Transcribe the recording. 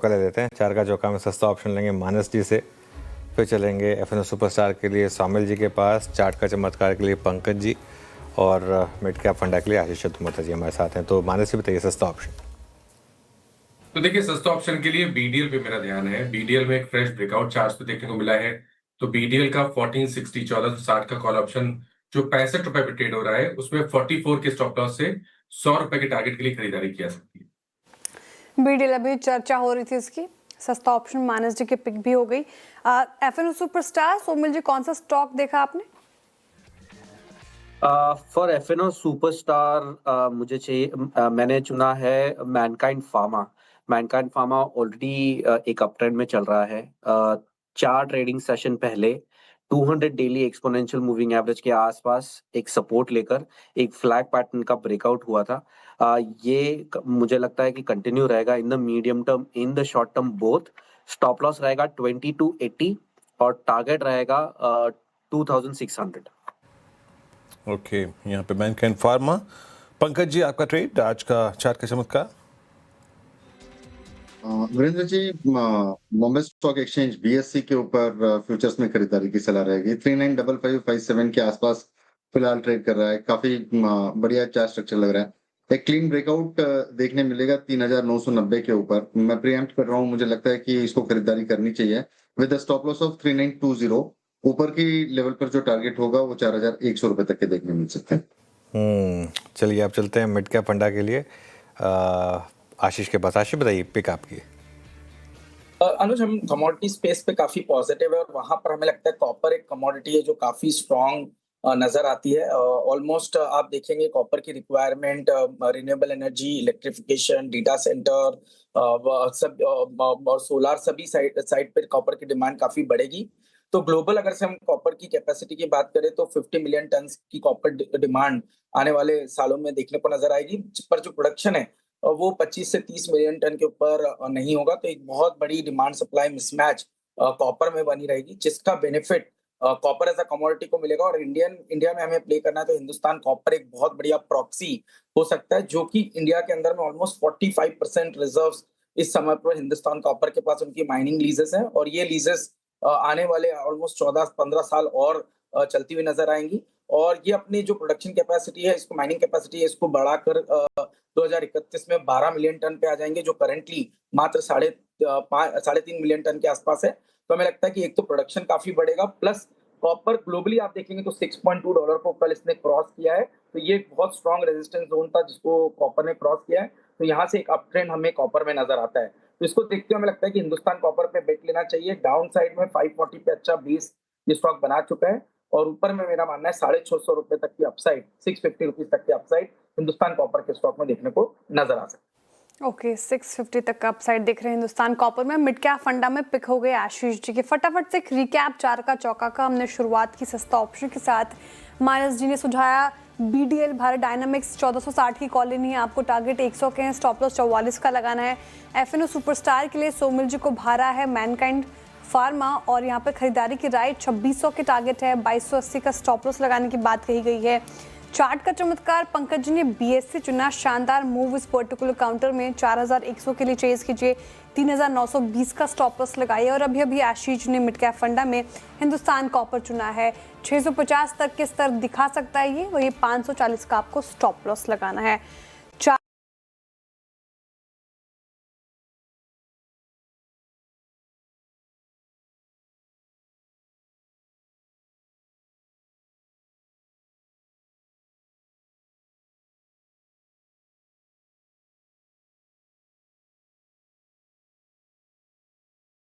चौका ले लेते हैं। 4 का चौका में सस्ता ऑप्शन लेंगे मानस जी से, फिर चलेंगे एफएनओ सुपरस्टार के लिए सामिल जी के पास, चार्ट का चमत्कार के लिए पंकज जी और मिड कैप फंडा के लिए आशीष चतुर्वेदी जी हमारे साथ हैं। तो मानस जी बताइए सस्ता ऑप्शन। तो देखिए सस्ता ऑप्शन के लिए बीडीएल पे मेरा ध्यान है। बीडीएल में एक फ्रेश ब्रेकआउट चार्ट पे देखने को मिला है। तो बीडीएल का 1460 1460 का कॉल ऑप्शन जो 65 रुपए पे ट्रेड हो रहा है, उसमें 44 के स्टॉप लॉस से 100 रुपए के टारगेट के लिए खरीदारी की जा सकती है। बीडीएल अभी चर्चा हो रही थी इसकी, सस्ता ऑप्शन मानस जी की पिक भी हो गई। एफएनओ सुपरस्टार सोमिल जी, कौन सा स्टॉक देखा आपने? फॉर एफएनओ सुपरस्टार मुझे चाहिए, मैंने चुना है Mankind pharma. Mankind pharma already एक अप ट्रेंड में चल रहा है। 4 ट्रेडिंग सेशन पहले 200 डेली एक्सपोनेंशियल मूविंग एवरेज के आसपास एक सपोर्ट लेकर एक फ्लैग पैटर्न का ब्रेकआउट हुआ था। मुझे लगता है कि कंटिन्यू रहेगा in the medium term, in the short term both. Stop loss रहेगा 20 to 80 और टारगेट रहेगा 2600। ओके, यहाँ पे मैनकाइंड फार्मा। पंकज जी, आपका ट्रेड आज का चार्ट का चमत्कार। Virendra ji, Bombay stock exchange BSc के ऊपर फ्यूचर्स में खरीदारी की सलाह रहेगी। 395557 के आसपास फिलहाल ट्रेड कर रहा है। काफी बढ़िया चार्ट स्ट्रक्चर लग रहा है। एक क्लीन ब्रेकआउट देखने मिलेगा 3990 के ऊपर। मैं प्रीएम्प्ट कर रहा हूँ, मुझे लगता है कि इसको खरीदारी करनी चाहिए विद स्टॉप लॉस ऑफ 3920। ऊपर की लेवल पर जो टारगेट होगा वो 4100 रुपए तक के देखने मिल सकते हैं। चलिए अब चलते हैं मिड कैप फंडा के लिए आशीष के पास। आशीष बताइए पिक आपकी। अनुज, हम कमोडिटी स्पेस पे काफी पॉजिटिव है और वहां पर हमें लगता है कॉपर एक कमोडिटी है जो काफी स्ट्रॉन्ग नजर आती है। ऑलमोस्ट आप देखेंगे कॉपर की requirement renewable energy, electrification, data centre सब और सोलार, सभी साइड पे कॉपर की डिमांड काफी बढ़ेगी। तो ग्लोबल अगर से हम कॉपर की कैपेसिटी की बात करें तो 50 मिलियन टन की कॉपर डिमांड आने वाले सालों में देखने को नजर आएगी, पर जो प्रोडक्शन है वो 25 से 30 मिलियन टन के ऊपर नहीं होगा। तो एक बहुत बड़ी डिमांड सप्लाई मिसमैच कॉपर में बनी रहेगी, जिसका benefit copper as a commodity को मिलेगा। और इंडिया में हमें प्ले करना है तो हिंदुस्तान कॉपर एक बहुत बढ़िया प्रॉक्सी हो सकता है, जो कि इंडिया के अंदर में ऑलमोस्ट 45% रिजर्व्स इस समय पर हिंदुस्तान कॉपर के पास उनकी माइनिंग लीजेस हैं और ये लीजेस आने वाले ऑलमोस्ट 14-15 साल और चलती हुई नजर आएंगी। और ये अपनी जो प्रोडक्शन कैपेसिटी है, इसको माइनिंग कैपेसिटी है, इसको बढ़ाकर 2031 में 12 मिलियन टन पे आ जाएंगे, जो करंटली मात्र 3.5 मिलियन टन के आसपास है। तो हमें लगता है कि एक तो प्रोडक्शन काफी बढ़ेगा, प्लस कॉपर ग्लोबली आप देखेंगे तो $6.2 को कल इसने क्रॉस किया है। तो ये एक बहुत स्ट्रॉन्ग रेजिस्टेंस जोन था जिसको कॉपर ने क्रॉस किया है। तो यहाँ से एक अप ट्रेंड हमें कॉपर में नजर आता है। तो इसको देखते हुए हमें लगता है कि हिंदुस्तान कॉपर पे बेट लेना चाहिए। डाउन साइड में 540 पे अच्छा बेस ये स्टॉक बना चुका है और ऊपर में मेरा मानना है 650 रुपए तक की अपसाइड, 650 रुपीज तक की अपसाइड हिंदुस्तान कॉपर के स्टॉक में देखने को नजर आ सकती है। ओके, 650 तक का अपसाइड दिख रहे हैं हिंदुस्तान कॉपर में। मिड कैप फंडा में पिक हो गए आशीष जी के। फटाफट से एक रिकैप 4 का चौका का हमने शुरुआत की सस्ता ऑप्शन के साथ। मानस जी ने सुझाया बीडीएल भारत डायनामिक्स 1460 की कॉल लेनी है आपको, टारगेट 100 के हैं, स्टॉप लॉस 44 का लगाना है। एफएनओ सुपरस्टार के लिए सोमिल जी को भारा है मैनकाइंड फार्मा और यहाँ पर खरीदारी की राय 2600 के टारगेट है, 2280 का स्टॉप लॉस लगाने की बात कही गई है। चार्ट का चमत्कार पंकज जी ने बीएससी चुना, शानदार मूव इस पर्टिकुलर काउंटर में 4100 के लिए चेज कीजिए, 3920 का स्टॉप लॉस लगाइए। और अभी आशीष ने मिड कैप फंडा में हिंदुस्तान कॉपर चुना है, 650 तक के स्तर दिखा सकता है ये, वही 540 का आपको स्टॉप लॉस लगाना है।